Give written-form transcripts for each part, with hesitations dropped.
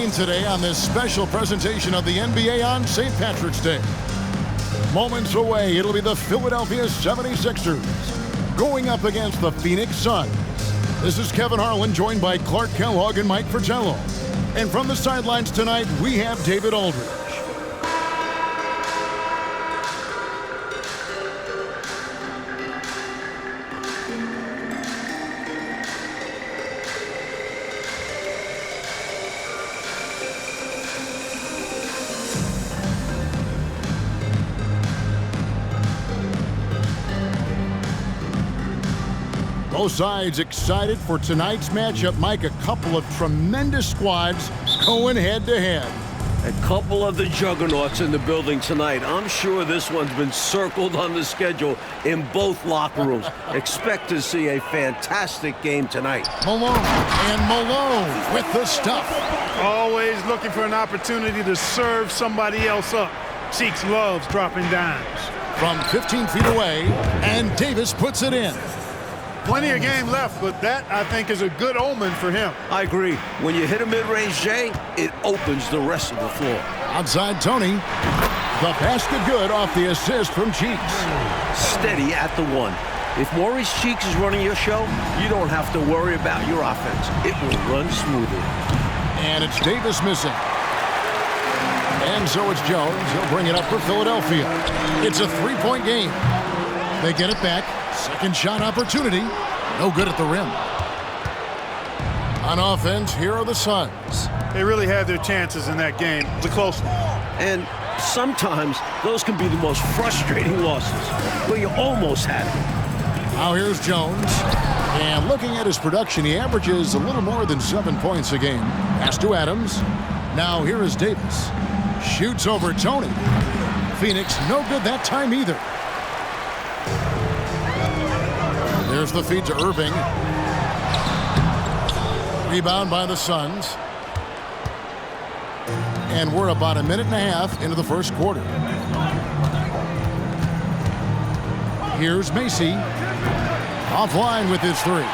rain today on this special presentation of the NBA on St. Patrick's Day. Moments away, it'll be the Philadelphia 76ers going up against the Phoenix Suns. This is Kevin Harlan, joined by Clark Kellogg and Mike Fratello. And from the sidelines tonight, we have David Aldridge. Both sides excited for tonight's matchup. Mike, a couple of tremendous squads going head-to-head. A couple of the juggernauts in the building tonight. I'm sure this one's been circled on the schedule in both locker rooms. Expect to see a fantastic game tonight. Malone with the stuff. Always looking for an opportunity to serve somebody else up. Cheeks loves dropping dimes. From 15 feet away, and Davis puts it in. Plenty of game left, but that, I think, is a good omen for him. I agree. When you hit a mid-range J, it opens the rest of the floor. Outside Tony. The basket good off the assist from Cheeks. Steady at the one. If Maurice Cheeks is running your show, you don't have to worry about your offense. It will run smoothly. And it's Davis missing. And so it's Jones. He'll bring it up for Philadelphia. It's a three-point game. They get it back. Second shot opportunity. No good at the rim. On offense, here are the Suns. They really had their chances in that game. It's a close one. And sometimes those can be the most frustrating losses, where you almost had it. Now here's Jones. And looking at his production, he averages a little more than 7 points a game. Pass to Adams. Now here is Davis. Shoots over Tony. Phoenix no good that time either. There's the feed to Irving. Rebound by the Suns. And we're about a minute and a half into the first quarter. Here's Macy. Offline with his three.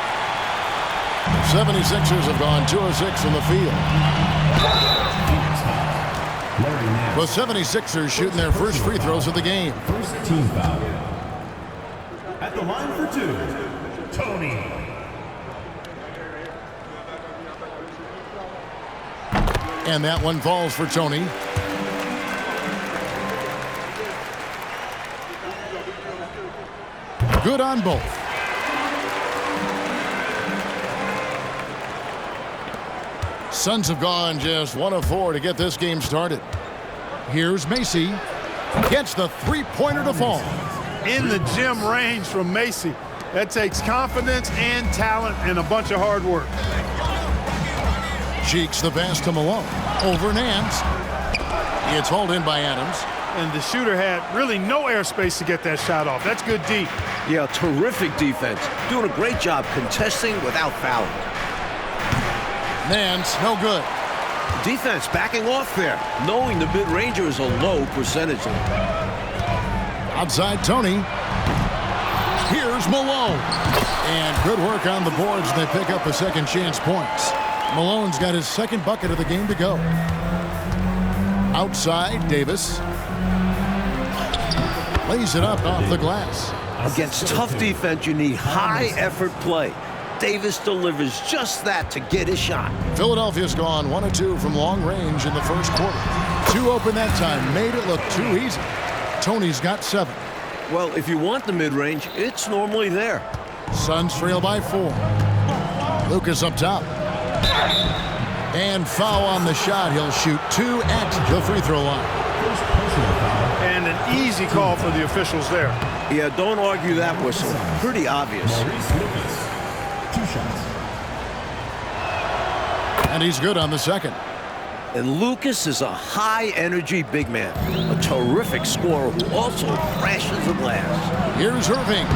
76ers have gone 2 of 6 from the field. The 76ers shooting their first free throws of the game. First team foul. At the line for two, Tony. And that one falls for Tony. Good on both. Suns have gone just 1 of 4 to get this game started. Here's Macy. Gets the three-pointer to fall. In the gym range from Macy. That takes confidence and talent and a bunch of hard work. Cheeks the pass to Malone. Over Nance. It's hauled in by Adams. And the shooter had really no airspace to get that shot off. That's good deep. Yeah, terrific defense. Doing a great job contesting without fouling. Nance, no good. Defense backing off there, knowing the mid-ranger is a low percentage. Outside Tony. Here's Malone. And good work on the boards. They pick up a second chance points. Malone's got his second bucket of the game to go. Outside, Davis. Lays it up off the glass. Against tough defense, you need high-effort play. Davis delivers just that to get his shot. Philadelphia's gone 1 of 2 from long range in the first quarter. 2 open that time. Made it look too easy. Tony's got 7. Well, if you want the mid-range, it's normally there. Suns trail by 4. Lucas up top. And foul on the shot. He'll shoot 2 at the free throw line. And an easy call for the officials there. Yeah, don't argue that whistle. Pretty obvious. 2 shots. And he's good on the second. And Lucas is a high-energy big man. A terrific scorer who also crashes the glass. Here's Irving.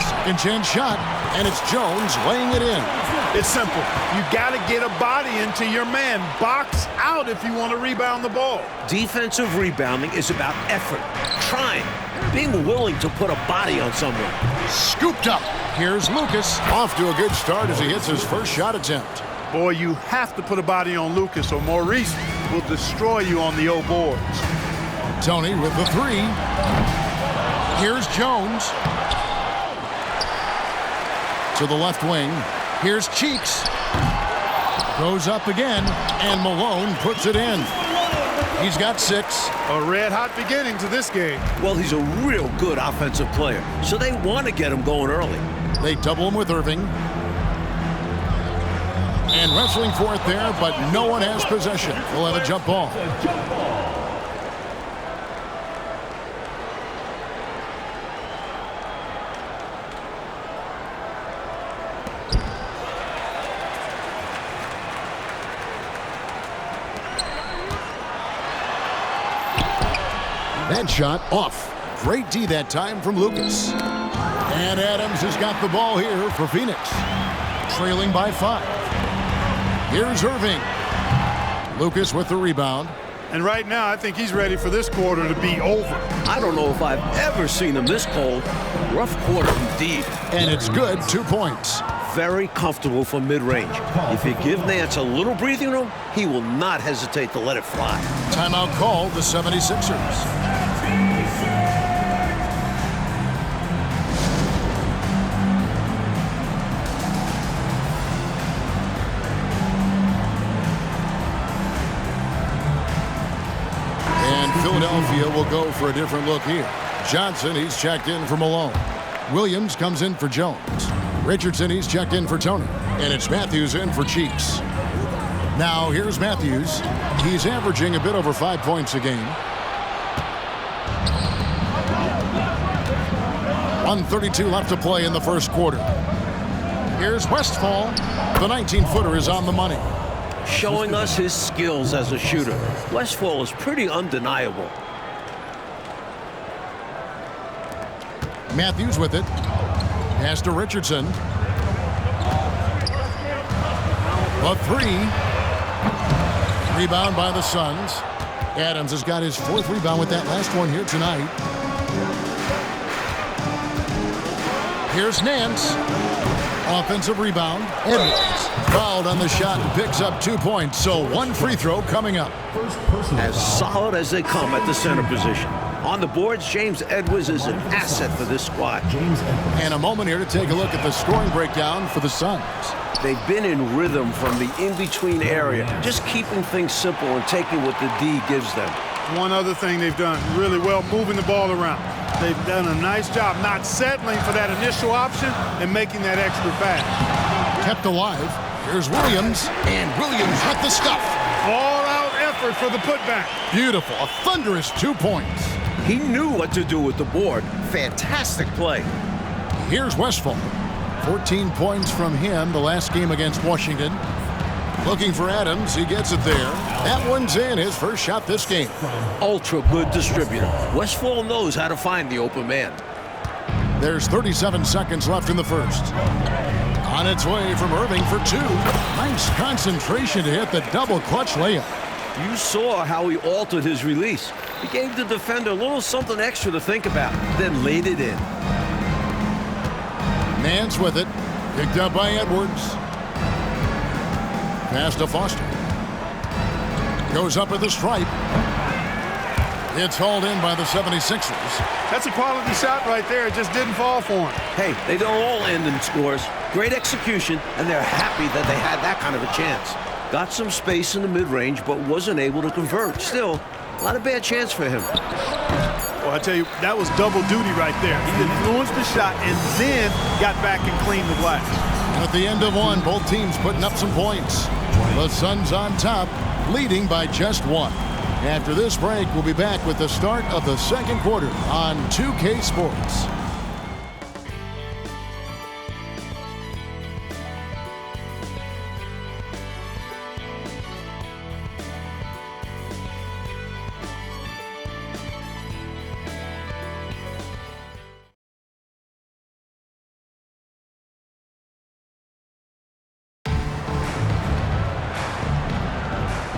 Second chance shot. And it's Jones laying it in. It's simple. You got to get a body into your man. Box out if you want to rebound the ball. Defensive rebounding is about effort, trying, being willing to put a body on someone. Scooped up. Here's Lucas. Off to a good start as he hits his first shot attempt. Boy, you have to put a body on Lucas or Maurice will destroy you on the O boards. Tony with the three. Here's Jones. To the left wing. Here's Cheeks. Goes up again, and Malone puts it in. He's got 6. A red-hot beginning to this game. Well, he's a real good offensive player, so they want to get him going early. They double him with Irving. And wrestling for it there, but no one has possession. We'll have a jump ball. That shot off. Great D that time from Lucas. And Adams has got the ball here for Phoenix. Trailing by 5. Here's Irving. Lucas with the rebound. And right now, I think he's ready for this quarter to be over. I don't know if I've ever seen him this cold. Rough quarter indeed. And it's good. 2 points. Very comfortable for mid-range. If you give Nance a little breathing room, he will not hesitate to let it fly. Timeout called the 76ers. Philadelphia will go for a different look here. Johnson, he's checked in for Malone. Williams comes in for Jones. Richardson, he's checked in for Tony. And it's Matthews in for Cheeks. Now, here's Matthews. He's averaging a bit over 5 points a game. 1:32 left to play in the first quarter. Here's Westphal. The 19-footer is on the money. Showing us his skills as a shooter. Westphal is pretty undeniable. Matthews with it. Pass to Richardson. A 3. Rebound by the Suns. Adams has got his 4th rebound with that last one here tonight. Here's Nance. Offensive rebound. Edwards fouled on the shot and picks up 2 points. So 1 free throw coming up. As solid as they come at the center position. On the boards, James Edwards is an asset for this squad. And a moment here to take a look at the scoring breakdown for the Suns. They've been in rhythm from the in-between area, just keeping things simple and taking what the D gives them. One other thing they've done really well, moving the ball around. They've done a nice job not settling for that initial option and making that extra pass. Kept alive. Here's Williams. And Williams with the stuff. All-out effort for the putback. Beautiful. A thunderous 2 points. He knew what to do with the board. Fantastic play. Here's Westphal. 14 points from him the last game against Washington. Looking for Adams. He gets it there. That one's in. His first shot this game. Ultra good distributor. Westphal knows how to find the open man. There's 37 seconds left in the first. On its way from Irving for 2. Nice concentration to hit the double clutch layup. You saw how he altered his release. He gave the defender a little something extra to think about, then laid it in. Nance with it. Picked up by Edwards. Pass to Foster. Goes up at the stripe. It's hauled in by the 76ers. That's a quality shot right there. It just didn't fall for him. Hey, they don't all end in scores. Great execution, and they're happy that they had that kind of a chance. Got some space in the mid-range, but wasn't able to convert. Still, not a bad chance for him. Well, I tell you, that was double duty right there. He influenced the shot and then got back and cleaned the glass. At the end of one, both teams putting up some points. The Suns on top, leading by just 1. After this break, we'll be back with the start of the second quarter on 2K Sports.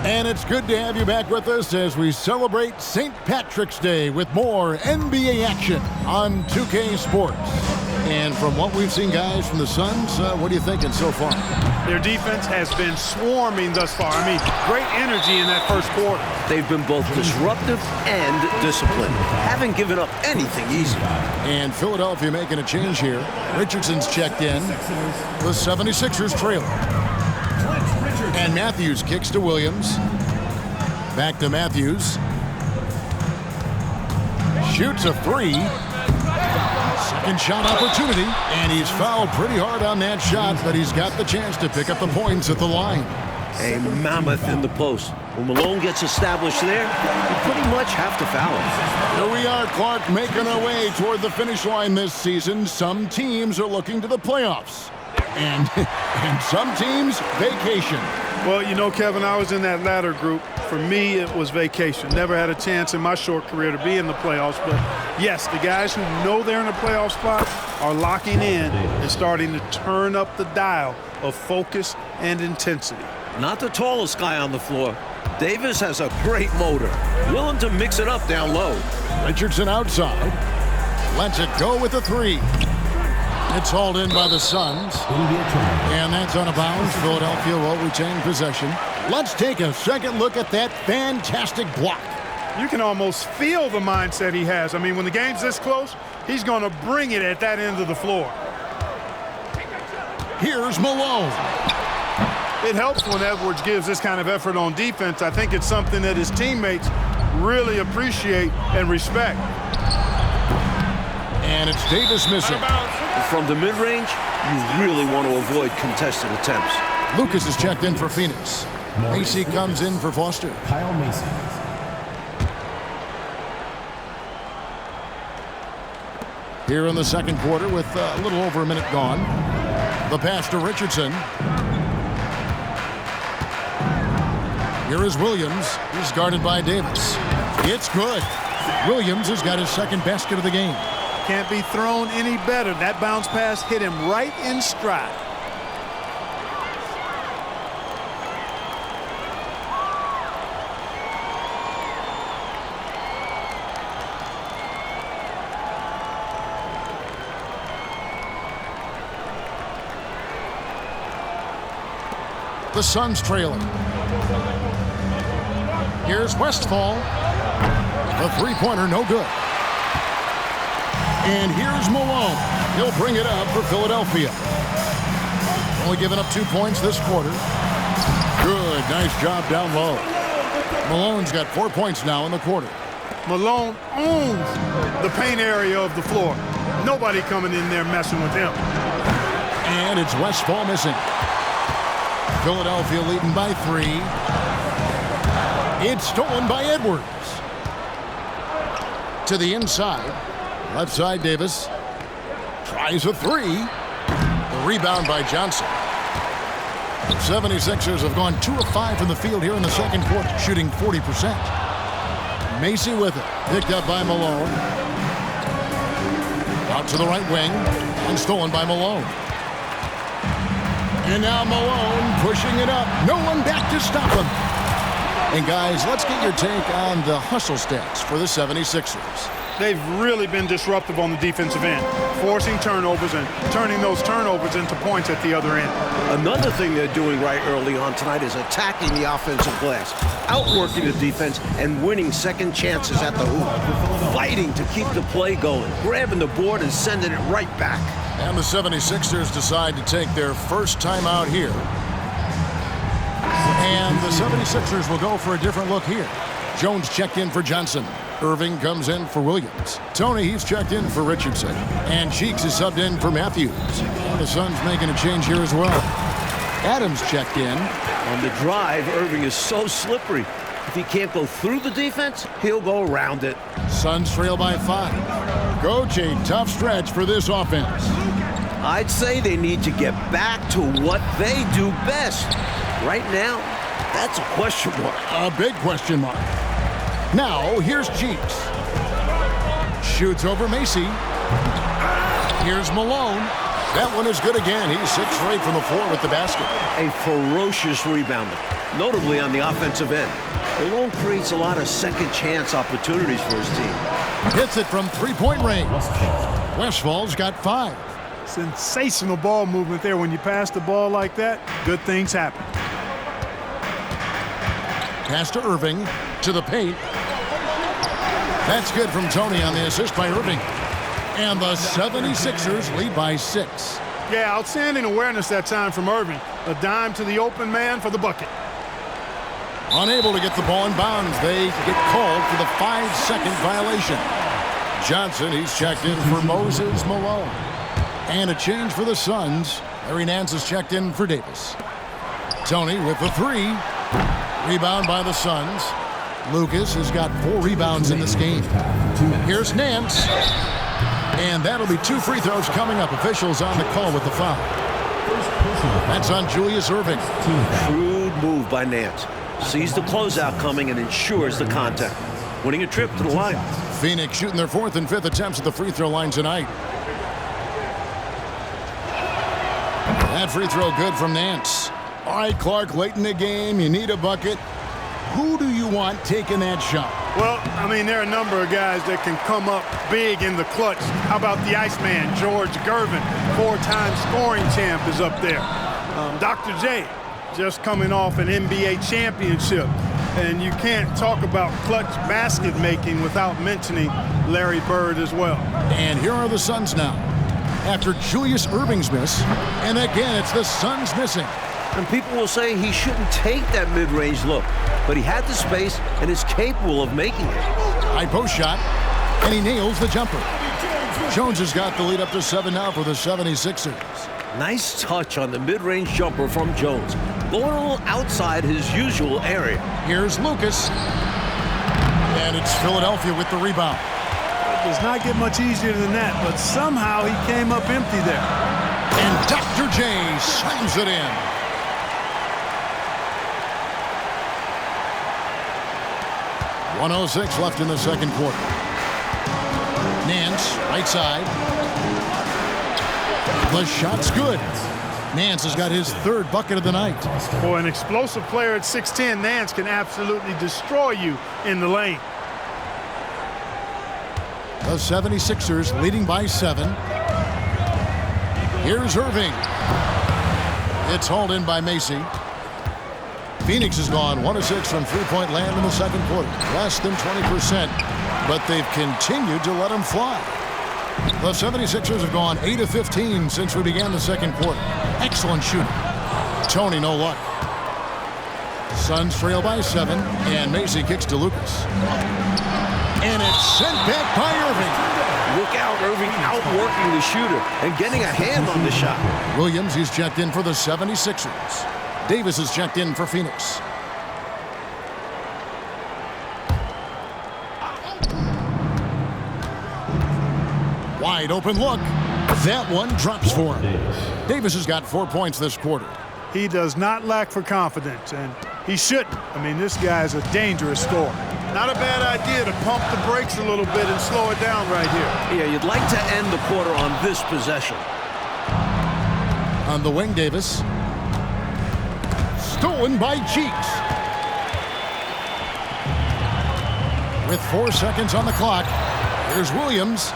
And it's good to have you back with us as we celebrate St. Patrick's Day with more NBA action on 2K Sports. And from what we've seen, guys, from the Suns, what are you thinking so far? Their defense has been swarming thus far. I mean, great energy in that first quarter. They've been both disruptive and disciplined. Haven't given up anything easy. And Philadelphia making a change here. Richardson's checked in. The 76ers trailer. And Matthews kicks to Williams. Back to Matthews. Shoots a three. Second shot opportunity. And he's fouled pretty hard on that shot, but he's got the chance to pick up the points at the line. A mammoth in the post. When Malone gets established there, you pretty much have to foul him. Here we are, Clark, making our way toward the finish line this season. Some teams are looking to the playoffs. And some teams, vacation. Well, you know, Kevin, I was in that latter group. For me, it was vacation. Never had a chance in my short career to be in the playoffs. But, yes, the guys who know they're in a playoff spot are locking in and starting to turn up the dial of focus and intensity. Not the tallest guy on the floor. Davis has a great motor. Willing to mix it up down low. Richardson outside. Lets it go with the three. It's hauled in by the Suns. And that's out of bounds. Philadelphia will retain possession. Let's take a second look at that fantastic block. You can almost feel the mindset he has. I mean, when the game's this close, he's going to bring it at that end of the floor. Here's Malone. It helps when Edwards gives this kind of effort on defense. I think it's something that his teammates really appreciate and respect. And it's Davis missing. From the mid-range, you really want to avoid contested attempts. Lucas is checked in for Phoenix. Macy comes in for Foster. Kyle Macy. Here in the second quarter with a little over a minute gone. The pass to Richardson. Here is Williams. He's guarded by Davis. It's good. Williams has got his second basket of the game. Can't be thrown any better. That bounce pass hit him right in stride. The Suns trailing. Here's Westfall. The three-pointer, no good. And here's Malone. He'll bring it up for Philadelphia. Only giving up 2 points this quarter. Good, nice job down low. Malone's got 4 points now in the quarter. Malone owns the paint area of the floor. Nobody coming in there messing with him. And it's Westfall missing. Philadelphia leading by 3. It's stolen by Edwards. To the inside. Left side, Davis. Tries a 3. The rebound by Johnson. The 76ers have gone 2 of 5 from the field here in the second quarter, shooting 40%. Macy with it. Picked up by Malone. Out to the right wing. And stolen by Malone. And now Malone pushing it up. No one back to stop him. And guys, let's get your take on the hustle stats for the 76ers. They've really been disruptive on the defensive end, forcing turnovers and turning those turnovers into points at the other end. Another thing they're doing right early on tonight is attacking the offensive glass, outworking the defense and winning second chances at the hoop. Fighting to keep the play going, grabbing the board and sending it right back. And the 76ers decide to take their first time out here. And the 76ers will go for a different look here. Jones checked in for Johnson. Irving comes in for Williams. Tony, he's checked in for Richardson. And Cheeks is subbed in for Matthews. The Suns making a change here as well. Adams checked in. On the drive, Irving is so slippery. If he can't go through the defense, he'll go around it. Suns trail by 5. Coach, a tough stretch for this offense. I'd say they need to get back to what they do best. Right now, that's a question mark. A big question mark. Now, here's Cheeks. Shoots over Macy. Here's Malone. That one is good again. He's 6 straight from the floor with the basket. A ferocious rebounder, notably on the offensive end. Malone creates a lot of second chance opportunities for his team. Hits it from 3-point range. Westfall's got 5. Sensational ball movement there. When you pass the ball like that, good things happen. Pass to Irving, to the paint. That's good from Tony on the assist by Irving. And the 76ers lead by 6. Yeah, outstanding awareness that time from Irving. A dime to the open man for the bucket. Unable to get the ball in bounds. They get called for the 5-second violation. Johnson, he's checked in for Moses Malone. And a change for the Suns. Larry Nance is checked in for Davis. Tony with the 3. Rebound by the Suns. Lucas has got 4 rebounds in this game. Here's Nance. And that'll be 2 free throws coming up. Officials on the call with the foul. That's on Julius Irving. Shrewd move by Nance. Sees the closeout coming and ensures the contact. Winning a trip to the line. Phoenix shooting their 4th and 5th attempts at the free throw line tonight. That free throw good from Nance. All right, Clark, late in the game, you need a bucket. Who do you want taking that shot? Well, I mean, there are a number of guys that can come up big in the clutch. How about the Iceman, George Gervin, 4-time scoring champ is up there. Dr. J, just coming off an NBA championship. And you can't talk about clutch basket making without mentioning Larry Bird as well. And here are the Suns now. After Julius Irving's miss, and again, it's the Suns missing. And people will say he shouldn't take that mid-range look, but he had the space and is capable of making it. High post shot, and he nails the jumper. Jones has got the lead up to 7 now for the 76ers. Nice touch on the mid-range jumper from Jones. Going a little outside his usual area. Here's Lucas. And it's Philadelphia with the rebound. It does not get much easier than that, but somehow he came up empty there. And Dr. J slams it in. .106 left in the second quarter. Nance, right side. The shot's good. Nance has got his 3rd bucket of the night. For an explosive player at 6'10", Nance can absolutely destroy you in the lane. The 76ers leading by 7. Here's Irving. It's hauled in by Macy. Phoenix has gone 1 of 6 from three-point land in the second quarter. Less than 20%, but they've continued to let them fly. The 76ers have gone 8 of 15 since we began the second quarter. Excellent shooting. Tony, no luck. Suns trail by 7, and Macy kicks to Lucas. And it's sent back by Irving. Look out, Irving outworking the shooter and getting a hand on the shot. Williams, he's checked in for the 76ers. Davis is checked in for Phoenix. Wide open look. That one drops for him. Davis has got 4 points this quarter. He does not lack for confidence, and he shouldn't. I mean, this guy's a dangerous scorer. Not a bad idea to pump the brakes a little bit and slow it down right here. Yeah, you'd like to end the quarter on this possession. On the wing, Davis. Stolen by Cheeks. With 4 seconds on the clock, here's Williams.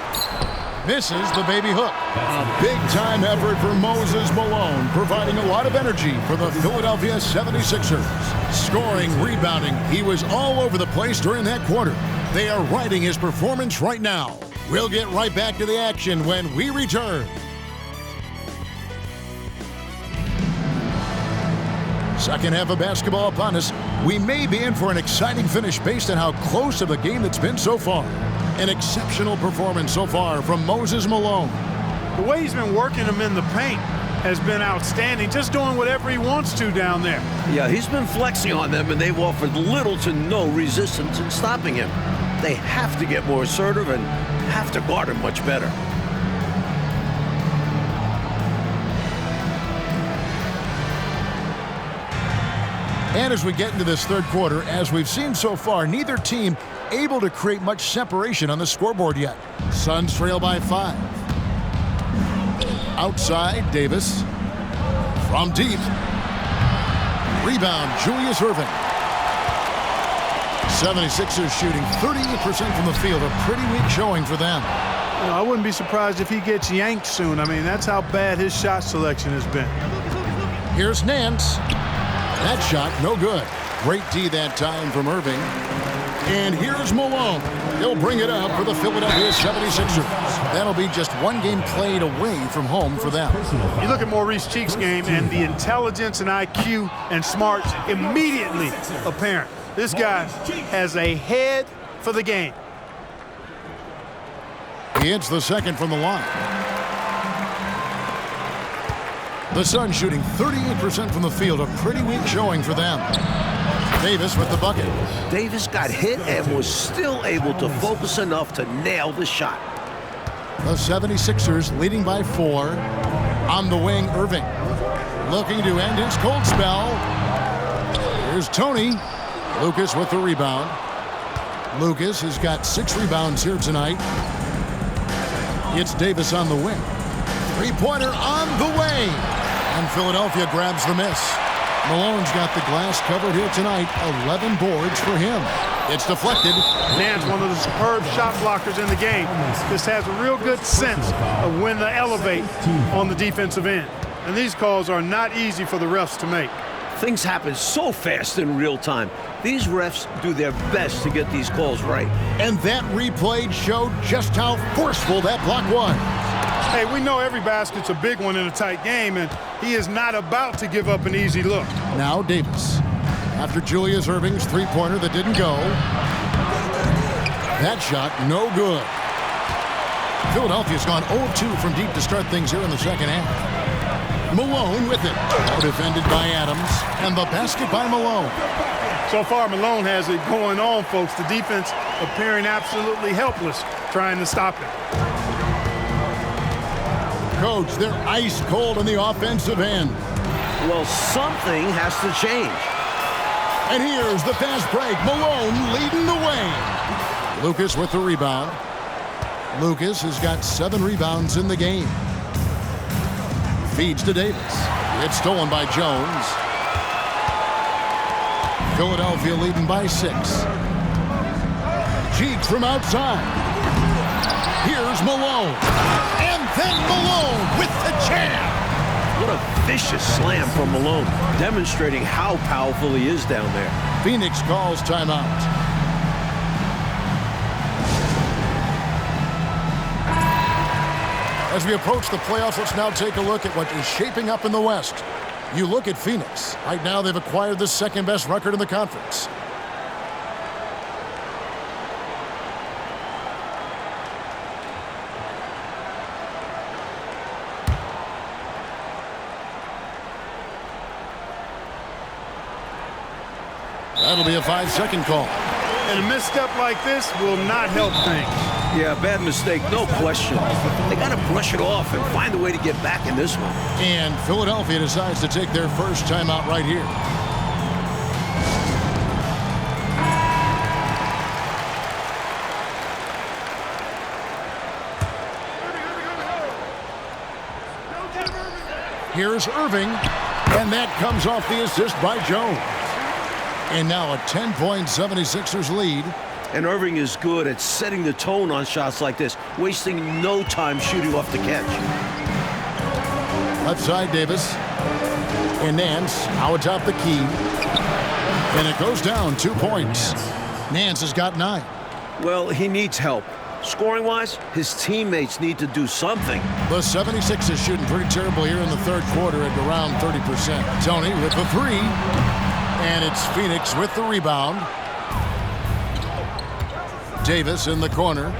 Misses the baby hook. A big-time effort for Moses Malone, providing a lot of energy for the Philadelphia 76ers. Scoring, rebounding, he was all over the place during that quarter. They are riding his performance right now. We'll get right back to the action when we return. Second half of basketball upon us. We may be in for an exciting finish based on how close of a game it's been so far. An exceptional performance so far from Moses Malone. The way he's been working them in the paint has been outstanding, just doing whatever he wants to down there. Yeah, he's been flexing on them, and they've offered little to no resistance in stopping him. They have to get more assertive and have to guard him much better. And as we get into this third quarter, as we've seen so far, neither team able to create much separation on the scoreboard yet. Suns trail by 5. Outside, Davis. From deep. Rebound, Julius Irving. 76ers shooting 38% from the field, a pretty weak showing for them. I wouldn't be surprised if he gets yanked soon. I mean, that's how bad his shot selection has been. Here's Nance. That shot, no good. Great D that time from Irving. And here's Malone. He'll bring it up for the Philadelphia 76ers. That'll be just one game played away from home for them. You look at Maurice Cheek's game, and the intelligence and IQ and smarts immediately apparent. This guy has a head for the game. He hits the second from the line. The Suns shooting 38% from the field, a pretty weak showing for them. Davis with the bucket. Davis got hit and was still able to focus enough to nail the shot. The 76ers leading by 4. On the wing, Irving. Looking to end his cold spell. Here's Tony. Lucas with the rebound. Lucas has got 6 rebounds here tonight. It's Davis on the wing. Three-pointer on the way. And Philadelphia grabs the miss. Malone's got the glass covered here tonight. 11 boards for him. It's deflected. Nance, one of the superb shot blockers in the game. This has a real good sense of when to elevate on the defensive end. And these calls are not easy for the refs to make. Things happen so fast in real time. These refs do their best to get these calls right. And that replay showed just how forceful that block was. Hey, we know every basket's a big one in a tight game, and he is not about to give up an easy look. Now Davis. After Julius Erving's three-pointer that didn't go. That shot, no good. Philadelphia's gone 0-2 from deep to start things here in the second half. Malone with it. Defended by Adams. And the basket by Malone. So far, Malone has it going on, folks. The defense appearing absolutely helpless trying to stop it. Coach, they're ice cold on the offensive end. Well, something has to change. And here's the fast break. Malone leading the way. Lucas with the rebound. Lucas has got 7 rebounds in the game. Feeds to Davis. It's stolen by Jones. Philadelphia leading by 6. Cheek from outside. Here's Malone. And then Malone with the jam. What a vicious slam from Malone, demonstrating how powerful he is down there. Phoenix calls timeout. As we approach the playoffs, let's now take a look at what is shaping up in the West. You look at Phoenix. Right now, they've acquired the second-best record in the conference. That'll be a 5-second call. And a misstep like this will not help things. Yeah, bad mistake, no question. They got to brush it off and find a way to get back in this one. And Philadelphia decides to take their first timeout right here. Here's Irving, and that comes off the assist by Jones. And now a 10-point 76ers lead. And Irving is good at setting the tone on shots like this, wasting no time shooting off the catch. Left side, Davis. And Nance out atop the key. And it goes down 2 points. Nance has got 9. Well, he needs help. Scoring-wise, his teammates need to do something. The 76ers shooting pretty terrible here in the third quarter at around 30%. Tony with the 3. And it's Phoenix with the rebound. Davis in the corner.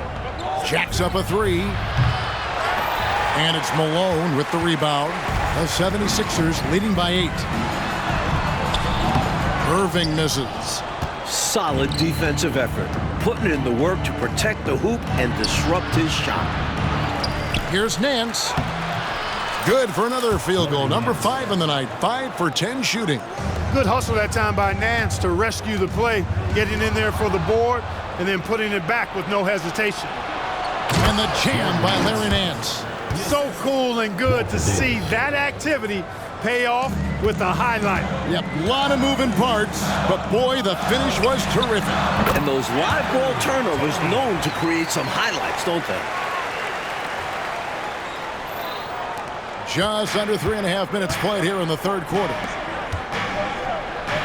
Jacks up a 3. And it's Malone with the rebound. The 76ers leading by 8. Irving misses. Solid defensive effort. Putting in the work to protect the hoop and disrupt his shot. Here's Nance. Good for another field goal. Number 5 in the night. 5 for 10 shooting. Good hustle that time by Nance to rescue the play, getting in there for the board, and then putting it back with no hesitation. And the jam by Larry Nance. So cool and good to see that activity pay off with the highlight. Yep, a lot of moving parts, but boy, the finish was terrific. And those live ball turnovers known to create some highlights, don't they? Just under 3.5 minutes played here in the third quarter.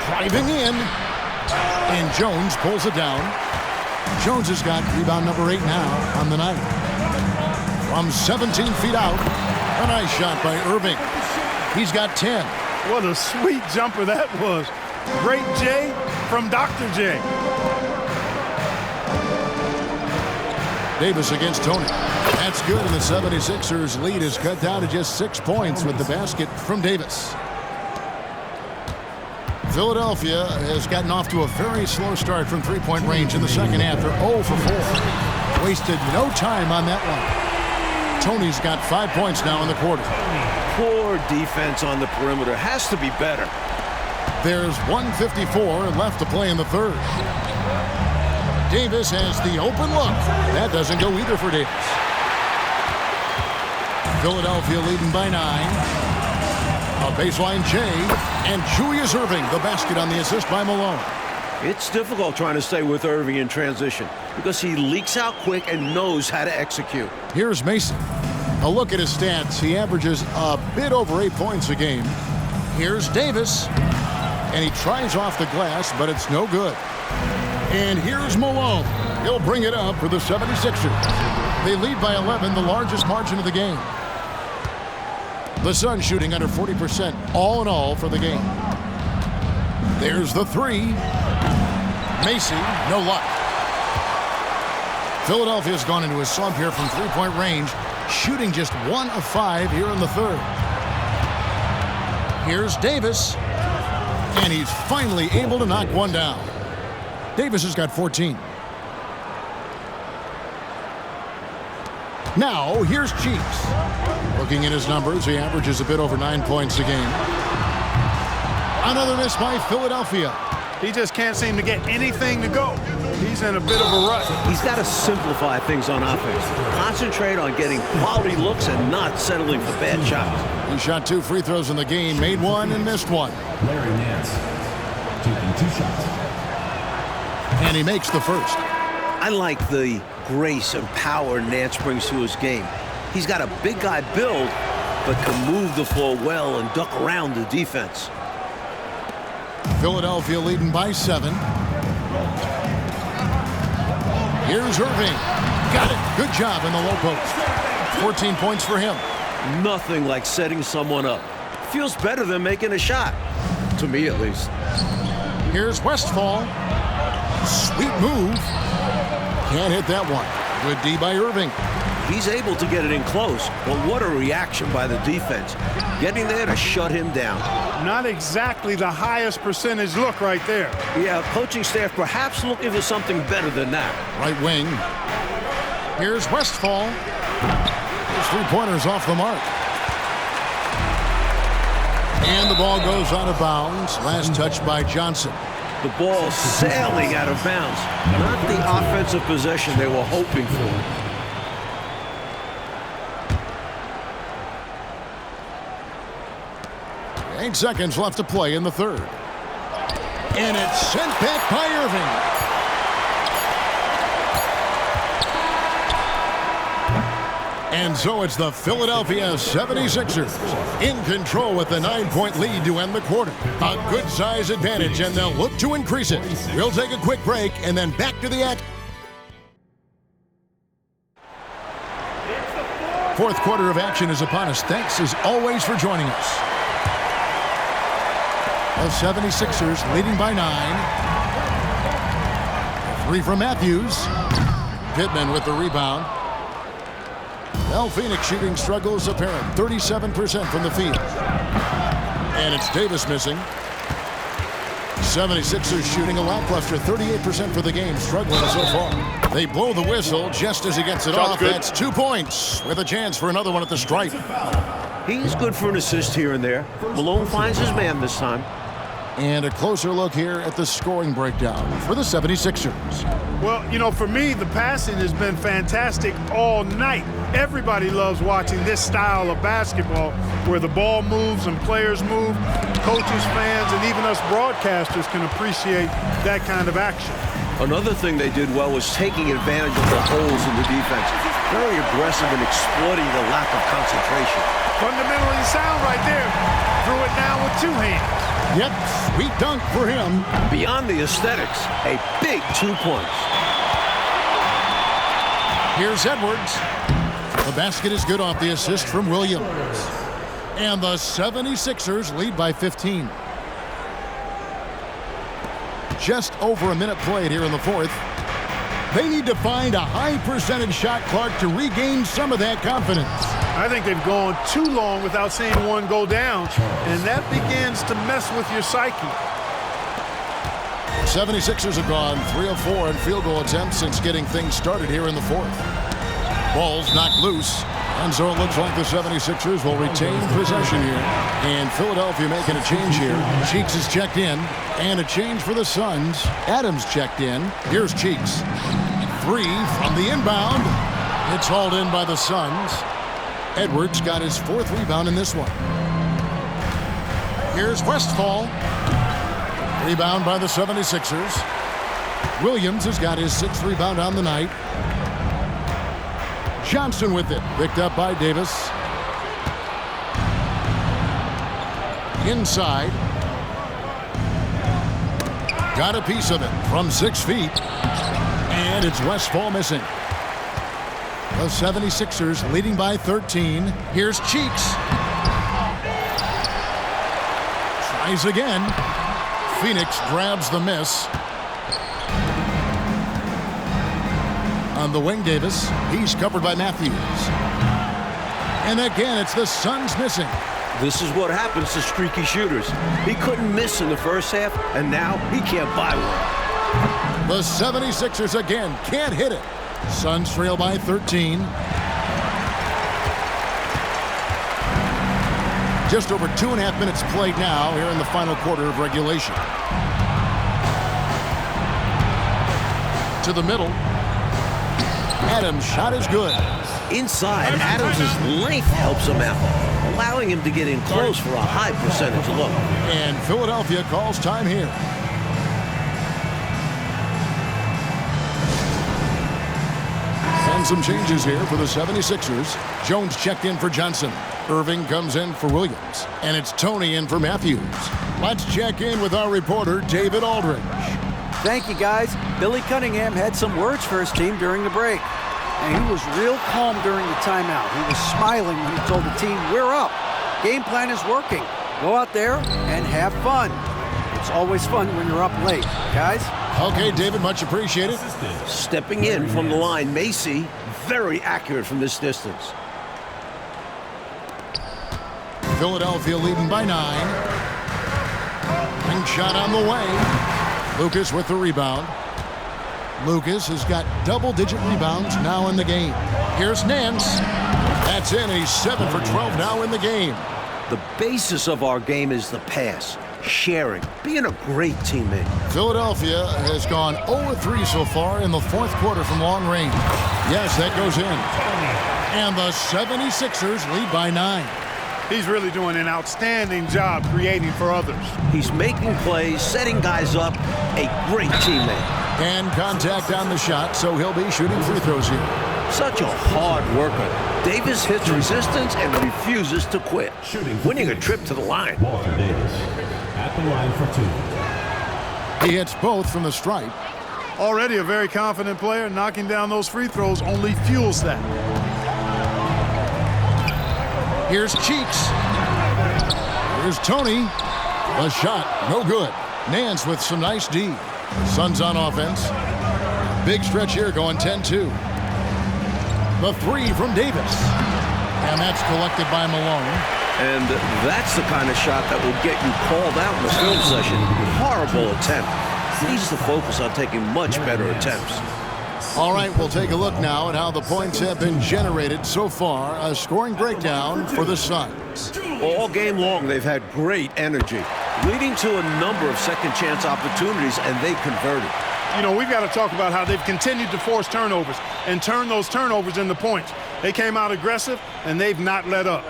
Driving in. And Jones pulls it down. Jones has got rebound number 8 now on the night. From 17 feet out, a nice shot by Irving. He's got 10. What a sweet jumper that was. Great J from Dr. J. Davis against Tony. That's good, and the 76ers lead is cut down to just 6 points with the basket from Davis. Philadelphia has gotten off to a very slow start from three-point range in the second half. They're 0 for 4. Wasted no time on that one. Tony's got 5 points now in the quarter. Poor defense on the perimeter. Has to be better. There's 1:54 left to play in the third. Davis has the open look. That doesn't go either for Davis. Philadelphia leading by 9. A baseline J, and Julius Irving, the basket on the assist by Malone. It's difficult trying to stay with Irving in transition because he leaks out quick and knows how to execute. Here's Mason. A look at his stats. He averages a bit over 8 points a game. Here's Davis, and he tries off the glass, but it's no good. And here's Malone. He'll bring it up for the 76ers. They lead by 11, the largest margin of the game. The Suns shooting under 40% all in all for the game. There's the 3. Macy, no luck. Philadelphia's gone into a slump here from three-point range, shooting just 1 of 5 here in the third. Here's Davis, and he's finally able to knock one down. Davis has got 14. Now, here's Cheeks. Looking at his numbers, he averages a bit over 9 points a game. Another miss by Philadelphia. He just can't seem to get anything to go. He's in a bit of a rut. He's got to simplify things on offense. Concentrate on getting quality looks and not settling for bad shots. He shot 2 free throws in the game, made 1 and missed 1. Larry Nance taking 2 shots. And he makes the first. I like the grace and power Nance brings to his game. He's got a big guy build, but can move the floor well and duck around the defense. Philadelphia leading by 7. Here's Irving. Got it. Good job in the low post. 14 points for him. Nothing like setting someone up. Feels better than making a shot. To me, at least. Here's Westphal. Sweet move. Can't hit that one. Good D by Irving. He's able to get it in close, but what a reaction by the defense. Getting there to shut him down. Not exactly the highest percentage look right there. Yeah, coaching staff perhaps looking for something better than that. Right wing. Here's Westphal. His three-pointers off the mark. And the ball goes out of bounds. Last touch by Johnson. The ball sailing out of bounds. Not the offensive possession they were hoping for. 8 seconds left to play in the third. And it's sent back by Irving. And so it's the Philadelphia 76ers in control with the 9-point lead to end the quarter. A good size advantage, and they'll look to increase it. We'll take a quick break and then back to the action. Fourth quarter of action is upon us. Thanks as always for joining us. The 76ers leading by 9. 3 from Matthews. Pittman with the rebound. Well, Phoenix shooting struggles apparent. 37% from the field. And it's Davis missing. 76ers shooting a lackluster 38% for the game, struggling so far. They blow the whistle just as he gets it off. That's 2 points with a chance for another one at the stripe. He's good for an assist here and there. Malone finds his man this time. And a closer look here at the scoring breakdown for the 76ers. Well, you know, for me, the passing has been fantastic all night. Everybody loves watching this style of basketball where the ball moves and players move. Coaches, fans, and even us broadcasters can appreciate that kind of action. Another thing they did well was taking advantage of the holes in the defense. Very aggressive in exploiting the lack of concentration. Fundamentally sound right there. Threw it down with 2 hands. Yep, sweet dunk for him. Beyond the aesthetics, a big 2 points. Here's Edwards. The basket is good off the assist from Williams. And the 76ers lead by 15. Just over a minute played here in the fourth. They need to find a high percentage shot, Clark, to regain some of that confidence. I think they've gone too long without seeing one go down, and that begins to mess with your psyche. 76ers have gone 3 of 4 in field goal attempts since getting things started here in the fourth. Ball's knocked loose, and so it looks like the 76ers will retain possession here. And Philadelphia making a change here. Cheeks is checked in, and a change for the Suns. Adams checked in. Here's Cheeks. 3 from the inbound. It's hauled in by the Suns. Edwards got his 4th rebound in this one. Here's Westphal. Rebound by the 76ers. Williams has got his 6th rebound on the night. Johnson with it. Picked up by Davis. Inside. Got a piece of it from 6 feet. And it's Westphal missing. The 76ers leading by 13. Here's Cheeks. Tries again. Phoenix grabs the miss. On the wing, Davis. He's covered by Matthews. And again, it's the Suns missing. This is what happens to streaky shooters. He couldn't miss in the first half, and now he can't buy one. The 76ers again can't hit it. Suns trail by 13. Just over 2.5 minutes played now here in the final quarter of regulation. To the middle. Adams' shot is good. Inside, Adams' length helps him out, allowing him to get in close for a high percentage look. And Philadelphia calls time here. And some changes here for the 76ers. Jones checked in for Johnson. Irving comes in for Williams. And it's Tony in for Matthews. Let's check in with our reporter, David Aldridge. Thank you, guys. Billy Cunningham had some words for his team during the break. And he was real calm during the timeout. He was smiling when he told the team, "We're up. Game plan is working. Go out there and have fun." It's always fun when you're up late, guys. Okay, David, much appreciated. Stepping in from the line, Macy, very accurate from this distance. Philadelphia leading by 9. Ring shot on the way. Lucas with the rebound. Lucas has got double-digit rebounds now in the game. Here's Nance. That's in. He's 7 for 12 now in the game. The basis of our game is the pass, sharing, being a great teammate. Philadelphia has gone 0-3 so far in the fourth quarter from long range. Yes, that goes in. And the 76ers lead by 9. He's really doing an outstanding job creating for others. He's making plays, setting guys up, a great teammate. And contact on the shot, so he'll be shooting free throws here. Such a hard worker. Davis hits resistance and refuses to quit, winning a trip to the line. Walter Davis at the line for 2. He hits both from the stripe. Already a very confident player. Knocking down those free throws only fuels that. Here's Cheeks. Here's Tony. The shot, no good. Nance with some nice D. Suns on offense. Big stretch here going 10-2. The 3 from Davis. And that's collected by Malone. And that's the kind of shot that will get you called out in the film session. Horrible attempt. Needs to focus on taking much better attempts. All right, we'll take a look now at how the points have been generated so far. A scoring breakdown for the Suns. All game long, they've had great energy, leading to a number of second-chance opportunities, and they converted. You know, we've got to talk about how they've continued to force turnovers and turn those turnovers into points. They came out aggressive, and they've not let up.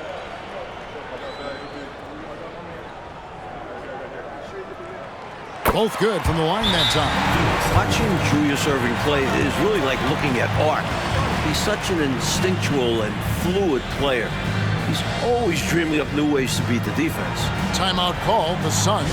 Both good from the line that time. Watching Julius Erving play is really like looking at art. He's such an instinctual and fluid player. He's always dreaming up new ways to beat the defense. Timeout called the Suns.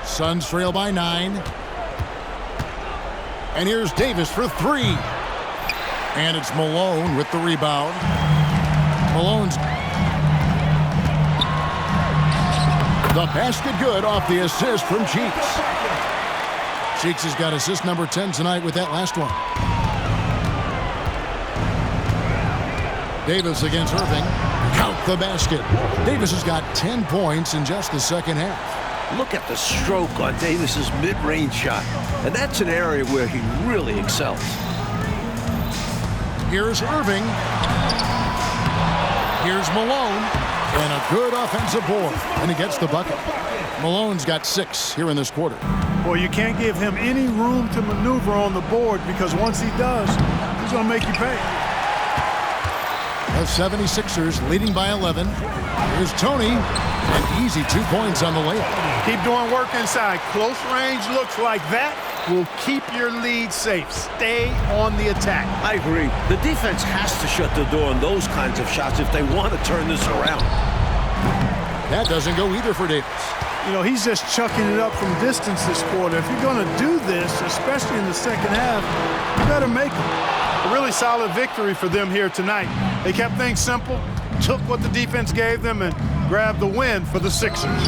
Suns trail by 9. And here's Davis for 3. And it's Malone with the rebound. Malone's the basket good off the assist from Cheeks. Cheeks has got assist number 10 tonight with that last one. Davis against Irving. Count the basket. Davis has got 10 points in just the second half. Look at the stroke on Davis's mid-range shot. And that's an area where he really excels. Here's Irving. Here's Malone. And a good offensive board. And he gets the bucket. Malone's got 6 here in this quarter. Boy, you can't give him any room to maneuver on the board, because once he does, he's going to make you pay. The 76ers leading by 11. Here's Tony. An easy 2 points on the layup. Keep doing work inside. Close range looks like that will keep your lead safe. Stay on the attack. I agree. The defense has to shut the door on those kinds of shots if they want to turn this around. That doesn't go either for Davis. You know, he's just chucking it up from distance this quarter. If you're going to do this, especially in the second half, you better make it. A really solid victory for them here tonight. They kept things simple, took what the defense gave them, and grabbed the win for the Sixers.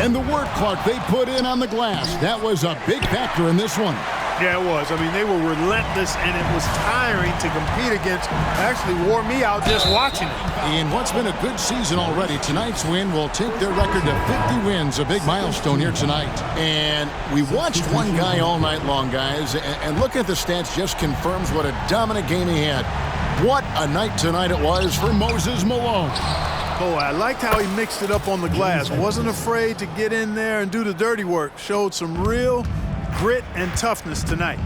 And the work clock they put in on the glass, that was a big factor in this one. Yeah, it was. I mean, they were relentless, and it was tiring to compete against. Actually wore me out just watching it. In what's been a good season already, tonight's win will take their record to 50 wins, a big milestone here tonight. And we watched one guy all night long, guys, and looking at the stats just confirms what a dominant game he had. What a night tonight it was for Moses Malone. Oh, I liked how he mixed it up on the glass. Wasn't afraid to get in there and do the dirty work. Showed some real grit and toughness tonight.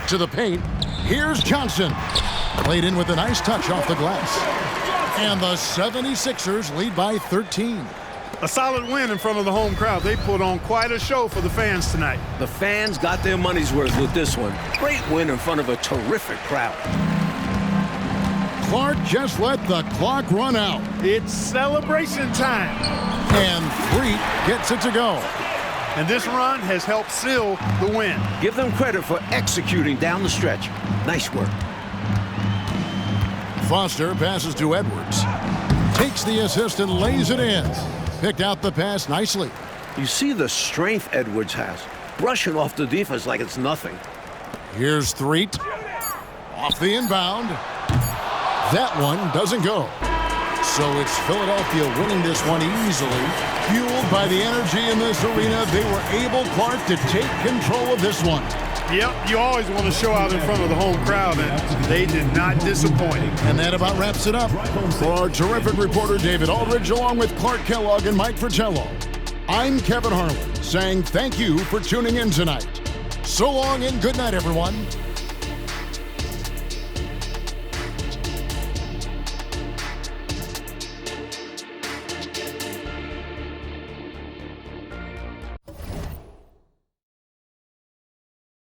To the paint, here's Johnson. Played in with a nice touch off the glass. And the 76ers lead by 13. A solid win in front of the home crowd. They put on quite a show for the fans tonight. The fans got their money's worth with this one. Great win in front of a terrific crowd. Clark just let the clock run out. It's celebration time. And Freet gets it to go. And this run has helped seal the win. Give them credit for executing down the stretch. Nice work. Foster passes to Edwards. Takes the assist and lays it in. Picked out the pass nicely. You see the strength Edwards has. Brushing off the defense like it's nothing. Here's Threet. Off the inbound. That one doesn't go. So it's Philadelphia winning this one easily. Fueled by the energy in this arena, they were able, Clark, to take control of this one. Yep, you always want to show out in front of the home crowd, and they did not disappoint. And that about wraps it up. For our terrific reporter, David Aldridge, along with Clark Kellogg and Mike Fratello, I'm Kevin Harlan, saying thank you for tuning in tonight. So long and good night, everyone.